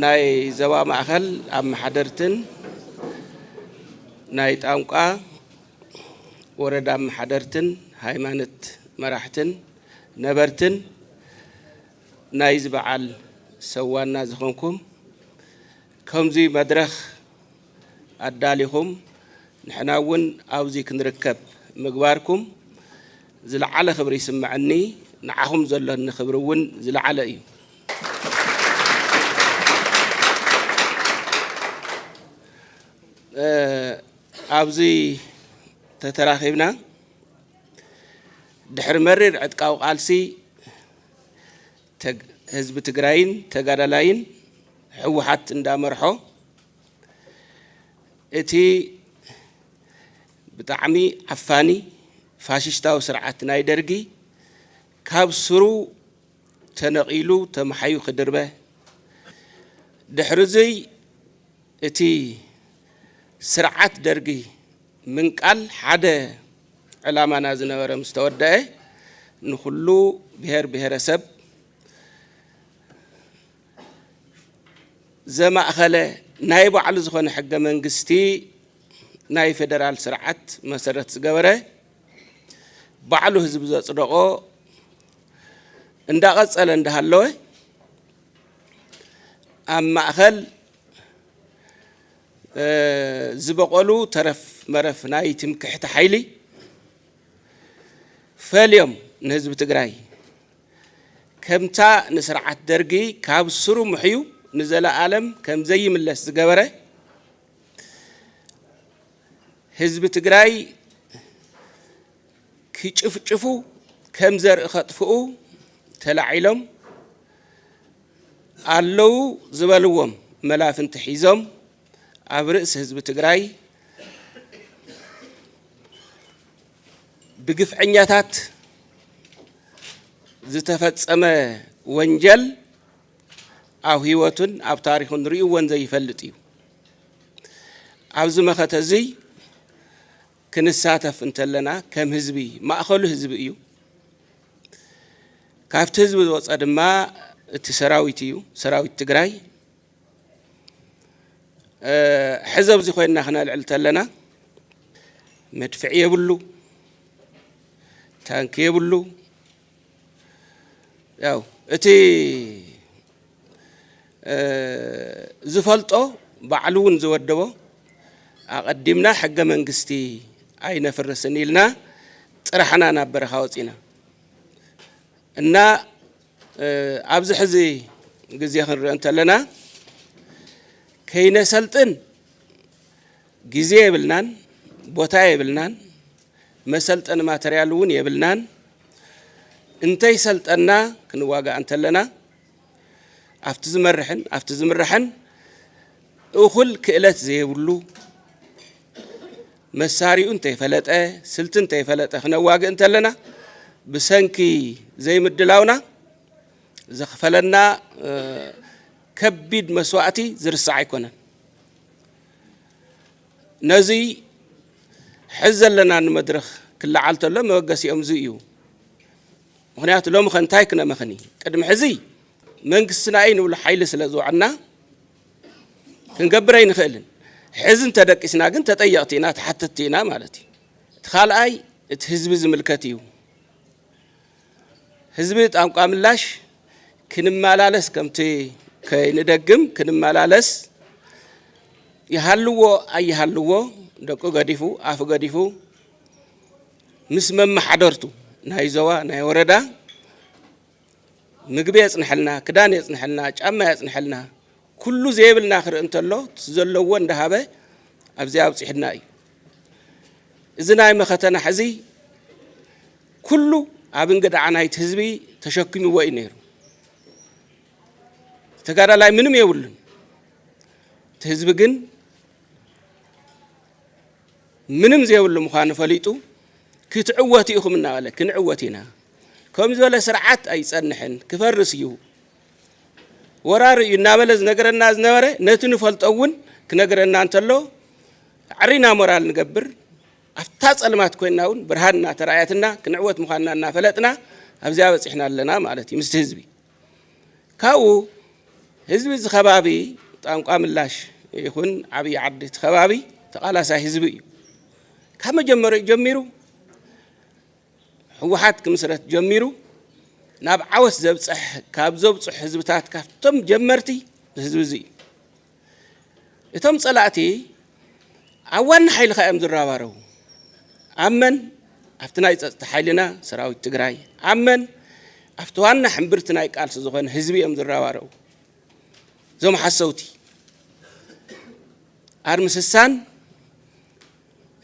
ናይ ዘባ ማእኸል ኣብ ማሕደርትን ናይ ጣንቋ ወረዳ ማሕደርትን ሃይማኖት መራሕትን ነበርትን ናይ ዝበዓል ሰዋና ዝኾንኩም ከምዚ መድረኽ ኣዳሊኹም ንሕና እውን ኣብዚ ክንርከብ ምግባርኩም ዝለዓለ ክብሪ ይስምዓኒ ንዓኹም ዘለኒ ክብሪ እውን ዝለዓለ እዩ ኣብዚ ተተራኺብና ድሕሪ መሪር ዕጥቃዊ ቃልሲ ህዝቢ ትግራይን ተጋዳላይን ሕወሓት እንዳመርሖ እቲ ብጣዕሚ ዓፋኒ ፋሽስታዊ ስርዓት ናይ ደርጊ ካብ ስሩ ተነቂሉ ተመሓዩ ክድርበ ድሕሪ ዘይ እቲ ስርዓት ደርጊ ምንቃል ሓደ ዕላማና ዝነበረ ምስተወደአ ንኩሉ ብሄር ብሄረሰብ ዘማእኸለ ናይ ባዕሉ ዝኾነ ሕገ መንግስቲ ናይ ፌደራል ስርዓት መሰረት ዝገበረ ባዕሉ ህዝቢ ዘጽደቆ እንዳቀጸለ እንዳሃለወ ኣብ ማእኸል ዝበቆሉ ተረፍ መረፍ ናይ ትምክሕቲ ሓይሊ ፈልዮም ንህዝቢ ትግራይ ከምታ ንስርዓት ደርጊ ካብ ስሩ ምሕዩ ንዘለዓለም ከም ዘይምለስ ዝገበረ ህዝቢ ትግራይ ክጭፍጭፉ ከም ዘርኢ ከጥፍኡ ተላዒሎም ኣለው ዝበልዎም መላፍንቲ ሒዞም ኣብ ርእሲ ህዝቢ ትግራይ ብግፍዐኛታት ዝተፈጸመ ወንጀል ኣብ ህይወቱን ኣብ ታሪኹን ርእይዎን ዘይፈልጥ እዩ ኣብዚ መኸተ እዚ ክንሳተፍ እንተለና ከም ህዝቢ ማእኸሉ ህዝቢ እዩ ካብቲ ህዝቢ ዝወፀ ድማ እቲ ሰራዊት እዩ ሰራዊት ትግራይ ሕዚ ኣብዚ ኮይንና ክነልዕል ተለና መድፍዕ የብሉ ታንክ የብሉ ያው እቲ ዝፈልጦ ባዕሉ እውን ዝወደቦ ኣቀዲምና ሕገ መንግስቲ ኣይነፍርስን ኢልና ጥራሕና ናብ በረኻ ወፂና እና ኣብዚ ሕዚ ግዜ ክንሪኦ እንተለና ከይነሰልጥን ግዜ የብልናን ቦታ የብልናን መሰልጠን ማተርያል እውን የብልናን እንተይ ሰልጠና ክንዋጋእ እንተለና ኣብቲ ዝመርሕን ኣብቲ ዝምርሕን እኹል ክእለት ዘይብሉ መሳሪኡ እንተይፈለጠ ስልቲ እንተይፈለጠ ክነዋግእ እንተለና ብሰንኪ ዘይምድላውና ዘኽፈለና ከቢድ መስዋዕቲ ዝርስዕ ኣይኮነን ነዚ ሕዚ ዘለና ንመድረኽ ክለዓል ተሎ መበገሲኦም እዚ እዩ ምክንያቱ ሎሚ ኸ እንታይ ክነመኽኒ ቅድሚ ሕዚ መንግስትና ኣይ ንብሎ ሓይሊ ስለ ዝውዕልና ክንገብር ኣይንኽእልን ሕዚ እንተደቂስና ግን ተጠየቕቲ ኢና ተሓተቲ ኢና ማለት እዩ እቲ ካልኣይ እቲ ህዝቢ ዝምልከት እዩ ህዝቢ ጣንቋ ምላሽ ክንመላለስ ከምቲ ከይንደግም ክንመላለስ ይሃልዎ ኣይሃልዎ ደቁ ገዲፉ ኣፍ ገዲፉ ምስ መማሓደርቱ ናይ ዞባ ናይ ወረዳ ምግቢ የጽንሐልና ክዳን የጽንሐልና ጫማ የጽንሐልና ኩሉ ዘይብልና ክርኢ እንተሎ ዘለዎ እንዳሃበ ኣብዚ ኣብፂሕና እዩ እዚ ናይ መኸተና ሕዚ ኩሉ ኣብ እንግዳዓ ናይቲ ህዝቢ ተሸኪምዎ እዩ ነይሩ ተጋዳላይ ምንም የብሉን እቲ ህዝቢ ግን ምንም ዘይብሉ ምዃኑ ፈሊጡ ክትዕወት ኢኹም እናበለ ክንዕወት ኢና ከም ዝበለ ስርዓት ኣይጸንሕን ክፈርስ እዩ ወራሪ እዩ እናበለ ዝነገረና ዝነበረ ነቲ ንፈልጦ እውን ክነገረና እንተሎ ዓሪና ሞራል ንገብር ኣፍታ ጸልማት ኮይና እውን ብርሃንና ተራእያትና ክንዕወት ምዃንና እናፈለጥና ኣብዚያ በፂሕና ኣለና ማለት እዩ ምስቲ ህዝቢ ካብኡ ህዝቢ ዝኸባቢ ጣንቋ ምላሽ ይኹን ዓብይ ዓዲ ተኸባቢ ተቃላሳይ ህዝቢ እዩ ካብ መጀመሪኡ ጀሚሩ ህወሓት ክምስረት ጀሚሩ ናብ ዓወት ዘብፅሕ ካብ ዘብፅሕ ህዝብታት ካብቶም ጀመርቲ ህዝቢ እዚ እቶም ጸላእቲ ኣብ ዋና ሓይሊ ኸኦም ዝራባረው ኣመን ኣብቲ ናይ ጸጥታ ሓይልና ሰራዊት ትግራይ ኣመን ኣብቲ ዋና ሕምብርቲ ናይ ቃልሲ ዝኾነ ህዝቢ እዮም ዝራባረው ዞም ሓሰውቲ ኣርምስሳን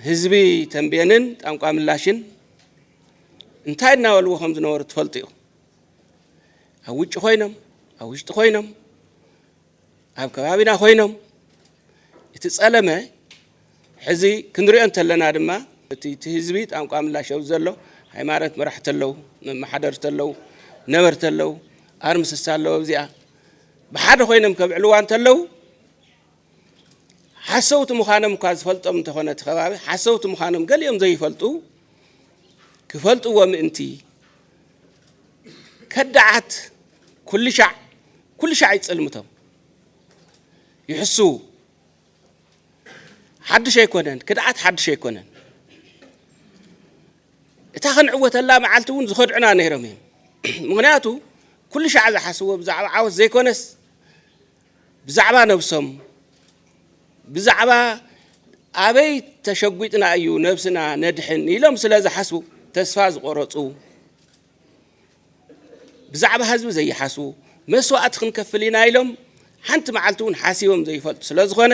ህዝቢ ተንቤንን ጣንቋ ምላሽን እንታይ እናበልዎ ከም ዝነበሩ ትፈልጡ ኢኹም ኣብ ውጭ ኮይኖም ኣብ ውሽጢ ኮይኖም ኣብ ከባቢና ኮይኖም እቲ ጸለመ ሕዚ ክንሪኦ እንተለና ድማ እቲ ህዝቢ ጣንቋ ምላሽ ዘሎ ሃይማኖት መራሕቲ ኣለዉ መማሓደርቲ ኣለዉ ነበርቲ ኣለዉ ኣርምስሳ ኣለዉ እዚኣ ብሓደ ኮይኖም ከብዕልዋ እንተለዉ ሓሰውቲ ምዃኖም እኳ ዝፈልጦም እንተኾነ እቲ ከባቢ ሓሰውቲ ምዃኖም ገሊኦም ዘይፈልጡ ክፈልጥዎ ምእንቲ ከዳዓት ኩሉ ሻዕ ይጽልምቶም ይሕሱ ሓድሽ ኣይኮነን ክዳዓት ሓድሽ ኣይኮነን እታ ክንዕወተላ መዓልቲ እውን ዝኸድዑና ነይሮም እዮም ምክንያቱ ኩሉ ሻዕ ዝሓስዎ ብዛዕባ ዓወት ዘይኮነስ ብዛዕባ ነብሶም ብዛዕባ ኣበይ ተሸጒጥና እዩ ነብስና ነድሕን ኢሎም ስለ ዝሓስቡ ተስፋ ዝቆረፁ ብዛዕባ ህዝቢ ዘይሓስቡ መስዋዕት ክንከፍል ኢና ኢሎም ሓንቲ መዓልቲ እውን ሓሲቦም ዘይፈልጡ ስለ ዝኾነ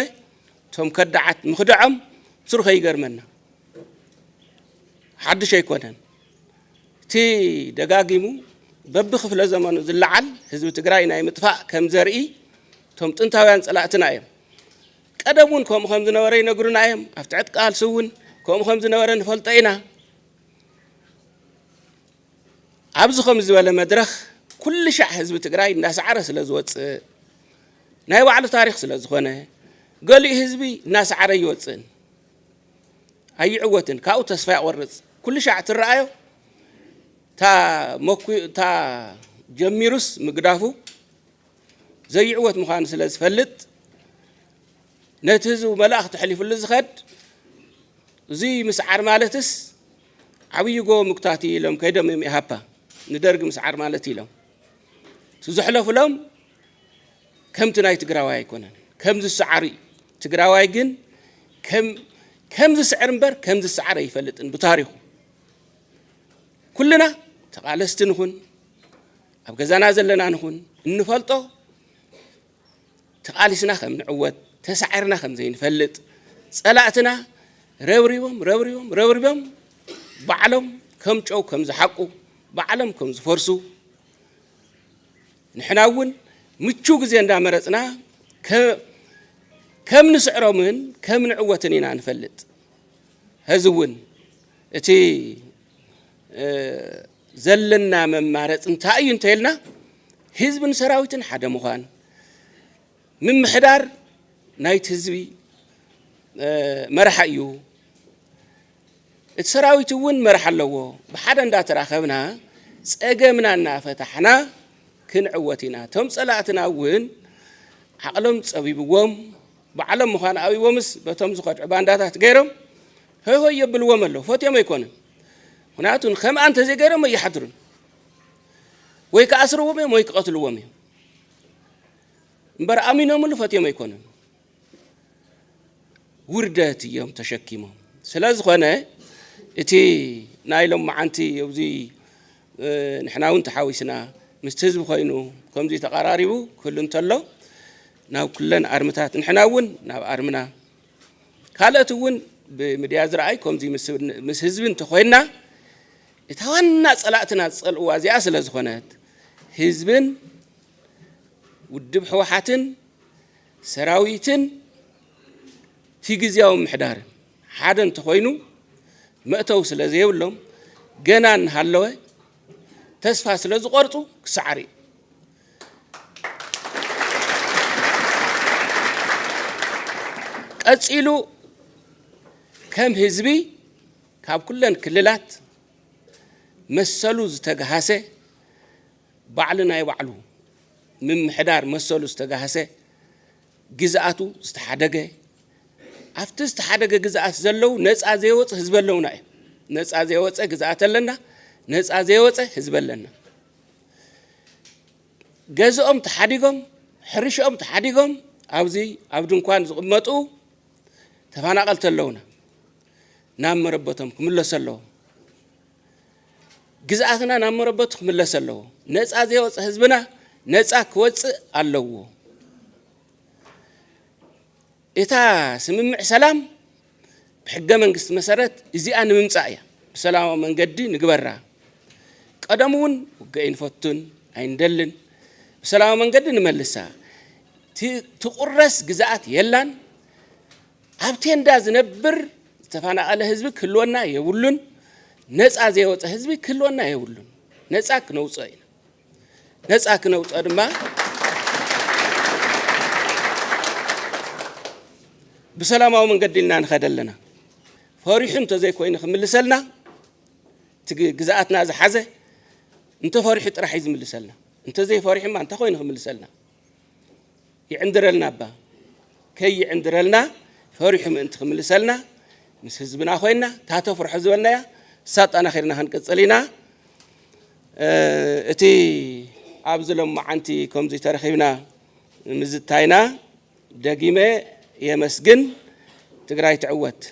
ቶም ከዳዓት ምኽድዖም ስርኸ ይገርመና ሓድሽ ኣይኮነን እቲ ደጋጊሙ በብክፍለ ዘመኑ ዝለዓል ህዝቢ ትግራይ ናይ ምጥፋእ ከም ዘርኢ ቶም ጥንታውያን ጸላእትና እዮም ቀደም እውን ከምኡ ከም ዝነበረ ይነግሩና እዮም ኣብቲ ዕጥቂ ቃልሲ እውን ከምኡ ከም ዝነበረ ንፈልጦ ኢና ኣብዚ ከም ዝበለ መድረኽ ኩሉ ሻዕ ህዝቢ ትግራይ እናሰዓረ ስለ ዝወፅእ ናይ ባዕሉ ታሪክ ስለ ዝኾነ ገሊኡ ህዝቢ እናሰዓረ ይወፅእን ኣይዕወትን ካብኡ ተስፋ ይቆርፅ ኩሉ ሻዕ ትረኣዮ ታ ጀሚሩስ ምግዳፉ ዘይዕወት ምዃኑ ስለ ዝፈልጥ ነቲ ህዝቡ መልእኽቲ ተሕሊፉሉ ዝኸድ እዚ ምስዓር ማለትስ ዓብይ ጎ ምክታቲ ኢሎም ከይዶም እዮም ኢሃፓ ንደርጊ ምስዓር ማለት ኢሎም ትዝሕለፉሎም ከምቲ ናይ ትግራዋይ ኣይኮነን ከም ዝሰዓር ትግራዋይ ግን ከም ዝስዕር እምበር ከም ዝሰዓር ኣይፈልጥን ብታሪኹ ኩልና ተቃለስቲ ንኹን ኣብ ገዛና ዘለና ንኹን እንፈልጦ ተቃሊስና ከም ንዕወት ተሳዒርና ከም ዘይንፈልጥ ጸላእትና ረብሪቦም ባዕሎም ከም ጨው ከም ዝሓቁ ባዕሎም ከም ዝፈርሱ ንሕና እውን ምቹ ግዜ እንዳመረፅና ከም ንስዕሮምን ከም ንዕወትን ኢና ንፈልጥ ህዚ እውን እቲ ዘለና መማረፅ እንታይ እዩ እንተኢልና ህዝብን ሰራዊትን ሓደ ምዃን ምምሕዳር ናይቲ ህዝቢ መርሓ እዩ እቲ ሰራዊት እውን መርሓ ኣለዎ ብሓደ እንዳተራኸብና ፀገምና እናፈታሕና ክንዕወት ኢና ቶም ጸላእትና እውን ዓቕሎም ፀቢብዎም ባዕሎም ምዃን ኣብይቦምስ በቶም ዝኸድዑ ባንዳታት ገይሮም ሆይ የብልዎም ኣለዉ ፈትዮም ኣይኮነን ምክንያቱ ከምኣ እንተዘይገይሮም ኣይሓድሩን ወይ ከኣስርዎም እዮም ወይ ክቐትልዎም እዮም እምበር ኣሚኖምሉ ፈትዮም ኣይኮነን ውርደት እዮም ተሸኪሞም ስለ ዝኾነ እቲ ናይሎም መዓንቲ ኣብዚ ንሕና እውን ተሓዊስና ምስቲ ህዝቢ ኮይኑ ከምዚ ተቀራሪቡ ክህሉ እንተሎ ናብ ኩለን ኣርምታት ንሕና እውን ናብ ኣርምና ካልኦት እውን ብሚድያ ዝረኣይ ከምዚ ምስ ህዝቢ እንተኮይንና እታ ዋና ጸላእትና ዝጸልእዋ እዚኣ ስለ ዝኾነት ህዝብን ውድብ ሕወሓትን ሰራዊትን ቲግዝያዊ ምሕዳርን ሓደ እንተኮይኑ መእተው ስለ ዘይብሎም ገና እንሃለወ ተስፋ ስለ ዝቆርፁ ክሰዓሪ ቀፂሉ ከም ህዝቢ ካብ ኩለን ክልላት መሰሉ ዝተገሃሰ ባዕሉ ናይ ባዕሉ من محدار مسؤول استجاهسه جزءاته استحدقه أفتى استحدقه جزءات زلوا ناس عزيوت حزب لنا ناس عزيوت جزءات لنا ناس عزيوت حزب لنا جزءهم تحدقهم حرشهم تحدقهم عاوزي عبدون كان زقمتو تفانا قلت لونا نام ربتهم كمل سلوا جزءاتنا نام ربتهم كمل سلوا ناس عزيوت حزبنا ناس أكوت اللو إتا سممع سلام بحق من قسم مسارات إزي أنا ممسعيا بسلام من قدي نقبرها قدمون وقاين فتون عين دلن بسلام من قدي نملسها تقرس جزاءات يلان عبتين داز نبر تفانا على حزبك كلنا يولون نسعى زي وص حزبك كلنا يولون نسعى كنوصاين نسعى كنوصا دما بسلامه من قدلنا نخدلنا فريحم تزي كوين خملسلنا جزاءاتنا ز حزه انت فريح راح يزملسلنا انت زي فريح ما انت كوين خملسلنا يعندرلنا با كي يعندرلنا فريح ما انت خملسلنا مس حزبنا خوينا تاتو فرح حزبنا يا ساط انا خيرنا هنقصلينا اتي ابزلم معنتي كم زي ترخيبنا مزتاينا دقيمه يمسجن تقراي تعوت